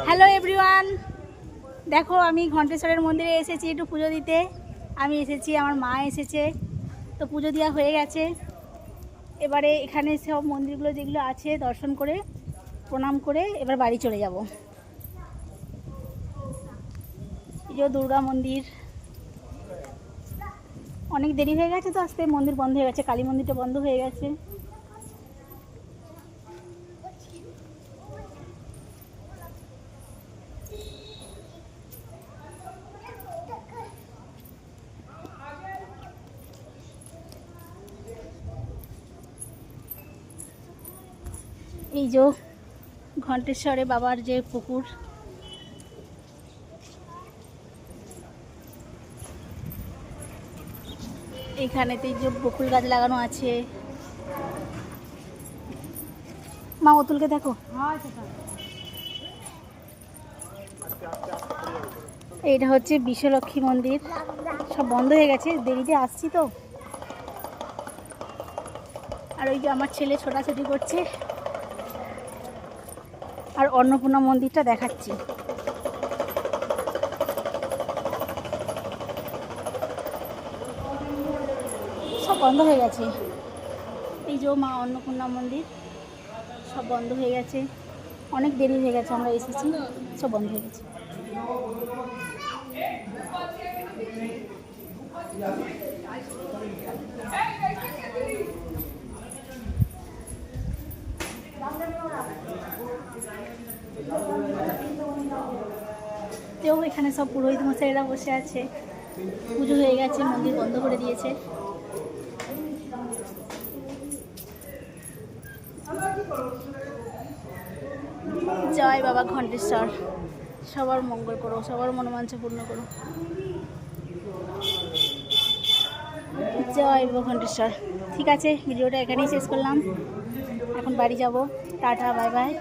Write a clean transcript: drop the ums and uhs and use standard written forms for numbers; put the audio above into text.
Hello everyone, দেখো আমি ঘণ্টেশ্বরের মন্দিরে এসেছি একটু পুজো দিতে। আমি এসেছি, আমার মা এসেছে, তো পুজো দেওয়া হয়ে গেছে। এবারে এখানে সব মন্দিরগুলো যেগুলো আছে দর্শন করে প্রণাম করে এবার বাড়ি চলে যাব। এই যে দুর্গা মন্দির, অনেক দেরি হয়ে গেছে তো আসতে, মন্দির বন্ধ হয়ে গেছে, কালী মন্দিরটা বন্ধ হয়ে গেছে। এই যে ঘণ্টেশ্বরে বাবার যে পুকুর, এইখানেতে যে বকুল গাছ লাগানো আছে। মা অতুলকে দেখো, এইটা হচ্ছে বিশ্বলক্ষ্মী মন্দির, সব বন্ধ হয়ে গেছে, দেরিতে আসছি তো। আর ওই যে আমার ছেলে ছোটাছুটি করছে, আর অন্নপূর্ণা মন্দিরটা দেখাচ্ছি। সব বন্ধ হয়ে গেছে। এই যে মা অন্নপূর্ণা মন্দির, সব বন্ধ হয়ে গেছে, অনেক দেরি হয়ে গেছে, আমরা এসেছি, সব বন্ধ হয়ে গেছে। তো এখানে সব পুরোহিত মশাইরা বসে আছে, পুজো হয়ে গেছে, মন্দির বন্ধ করে দিয়েছে। জয় বাবা ঘণ্টেশ্বর, সবার মঙ্গল করো, সবার মনোবাঞ্ছা পূর্ণ করো। জয় বাবা ঘণ্টেশ্বর। ঠিক আছে, ভিডিওটা এখানেই শেষ করলাম, এখন বাড়ি যাব। Tata, bye bye.